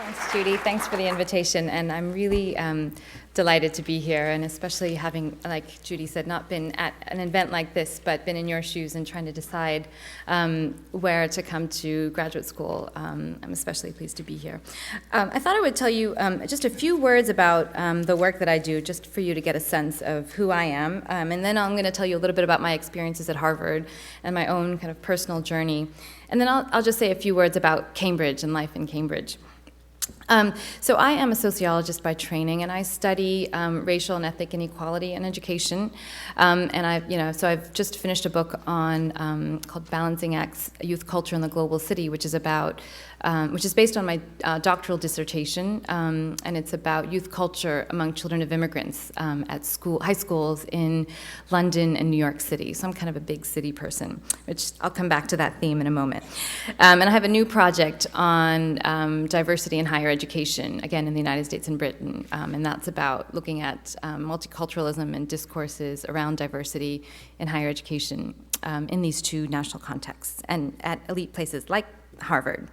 Thanks, Judy. Thanks for the invitation, and I'm really delighted to be here, and especially having, like Judy said, not been at an event like this, but been in your shoes and trying to decide where to come to graduate school. I'm especially pleased to be here. I thought I would tell you just a few words about the work that I do, just for you to get a sense of who I am, and then I'm going to tell you a little bit about my experiences at Harvard and my own kind of personal journey, and then I'll just say a few words about Cambridge and life in Cambridge. So I am a sociologist by training, and I study racial and ethnic inequality in education. And I've just finished a book on called Balancing Acts: Youth Culture in the Global City, which is based on my doctoral dissertation, and it's about youth culture among children of immigrants at high schools in London and New York City. So I'm kind of a big city person, which I'll come back to that theme in a moment. And I have a new project on diversity in higher education, again in the United States and Britain, and that's about looking at multiculturalism and discourses around diversity in higher education in these two national contexts and at elite places like Harvard.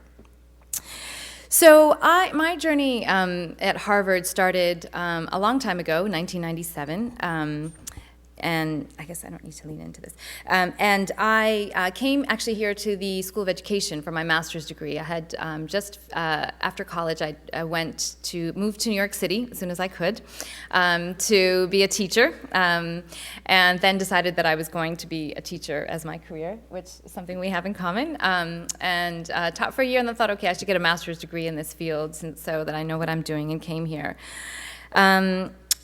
So my journey at Harvard started a long time ago, 1997, and I guess I don't need to lean into this. And I came actually here to the School of Education for my master's degree. I had just after college, I moved to New York City as soon as I could to be a teacher, and then decided that I was going to be a teacher as my career, which is something we have in common. And taught for a year, and then thought, okay, I should get a master's degree in this field so that I know what I'm doing, and came here.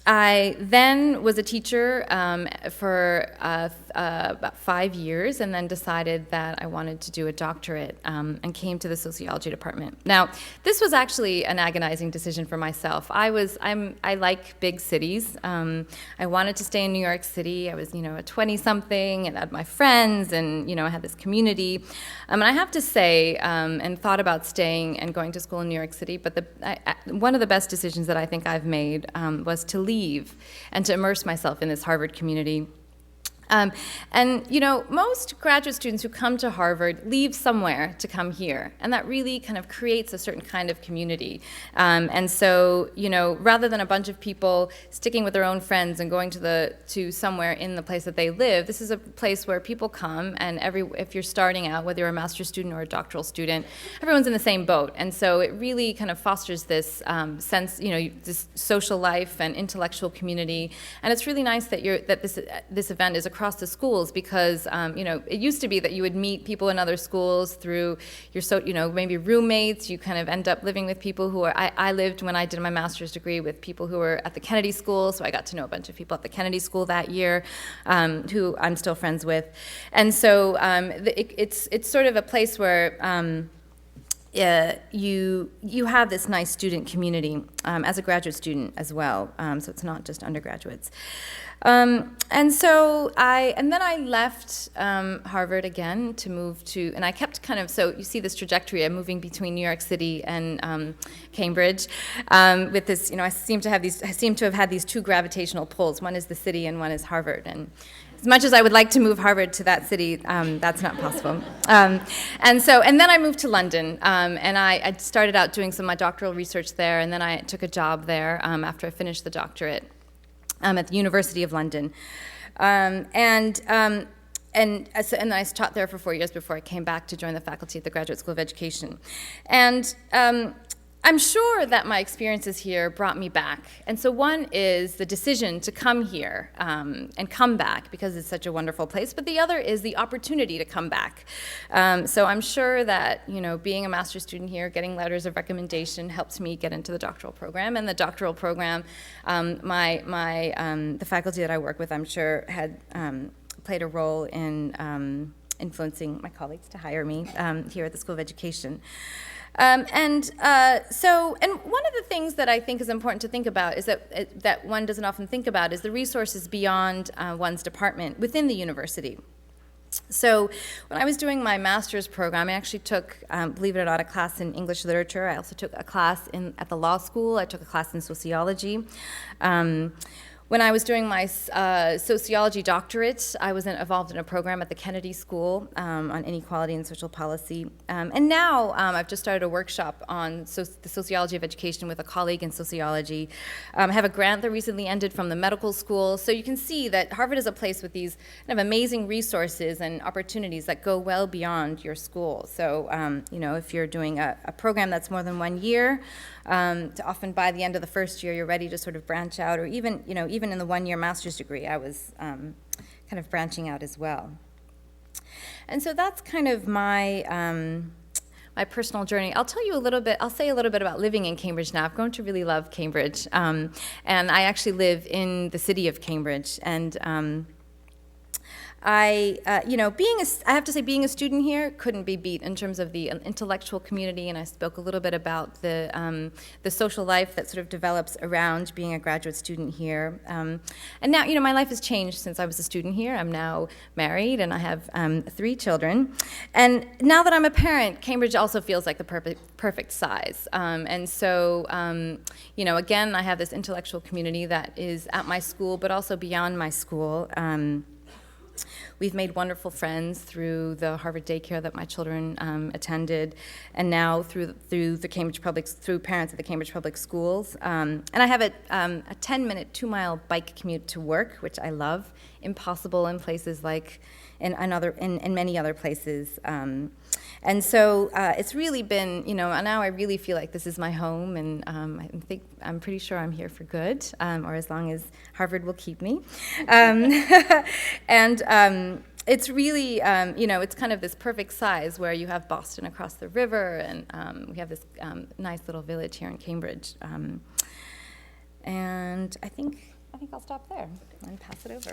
I then was a teacher for about 5 years, and then decided that I wanted to do a doctorate, and came to the sociology department. Now, this was actually an agonizing decision for myself. I like big cities. I wanted to stay in New York City. I was, a 20-something, and I had my friends, and I had this community. And I have to say, and thought about staying and going to school in New York City, but one of the best decisions that I think I've made was to leave and to immerse myself in this Harvard community. Most graduate students who come to Harvard leave somewhere to come here, and that really kind of creates a certain kind of community. And so, rather than a bunch of people sticking with their own friends and going to somewhere in the place that they live, this is a place where people come, and if you're starting out, whether you're a master's student or a doctoral student, everyone's in the same boat. And so it really kind of fosters this sense, this social life and intellectual community. And it's really nice that this event is across the schools, because it used to be that you would meet people in other schools through your maybe roommates. You kind of end up living with people who are. I lived, when I did my master's degree, with people who were at the Kennedy School, so I got to know a bunch of people at the Kennedy School that year, who I'm still friends with, and so it's sort of a place where you have this nice student community as a graduate student as well, so it's not just undergraduates. And then I left Harvard again to move to, and I kept so you see this trajectory of moving between New York City and Cambridge, with this, I seem to have had these two gravitational pulls. One is the city and one is Harvard. And as much as I would like to move Harvard to that city, that's not possible. And then I moved to London, and I started out doing some of my doctoral research there, and then I took a job there after I finished the doctorate at the University of London. And I taught there for 4 years before I came back to join the faculty at the Graduate School of Education. And I'm sure that my experiences here brought me back. And so one is the decision to come here and come back because it's such a wonderful place, but the other is the opportunity to come back. So I'm sure that, being a master's student here, getting letters of recommendation helped me get into the doctoral program. And the doctoral program, the faculty that I work with, I'm sure, had played a role in influencing my colleagues to hire me here at the School of Education. And one of the things that I think is important to think about is that one doesn't often think about is the resources beyond one's department within the university. So when I was doing my master's program, I actually took, believe it or not, a class in English literature. I also took a class at the law school. I took a class in sociology. When I was doing my sociology doctorate, I was involved in a program at the Kennedy School on inequality and social policy. And now I've just started a workshop on the sociology of education with a colleague in sociology. I have a grant that recently ended from the medical school. So you can see that Harvard is a place with these kind of amazing resources and opportunities that go well beyond your school. So, you know, if you're doing a program that's more than 1 year, often by the end of the first year, you're ready to sort of branch out, or even, you know, even in the 1-year master's degree, I was kind of branching out as well. And so that's kind of my my personal journey. I'll tell you a little bit, I'll say a little bit about living in Cambridge now. I've grown to really love Cambridge. And I actually live in the city of Cambridge. And you know, I have to say, being a student here couldn't be beat in terms of the intellectual community, and I spoke a little bit about the social life that sort of develops around being a graduate student here. And now, you know, my life has changed since I was a student here. I'm now married, and I have 3 children. And now that I'm a parent, Cambridge also feels like the perfect size. And so, you know, again, I have this intellectual community that is at my school, but also beyond my school. We've made wonderful friends through the Harvard daycare that my children attended, and now through parents at the Cambridge Public Schools. And I have a 10-minute, 2-mile bike commute to work, which I love. Impossible in places like in many other places. And so it's really been, you know, now I really feel like this is my home, and I'm pretty sure I'm here for good, or as long as Harvard will keep me. And it's really, you know, it's kind of this perfect size where you have Boston across the river, and we have this nice little village here in Cambridge. And I think I'll stop there and pass it over.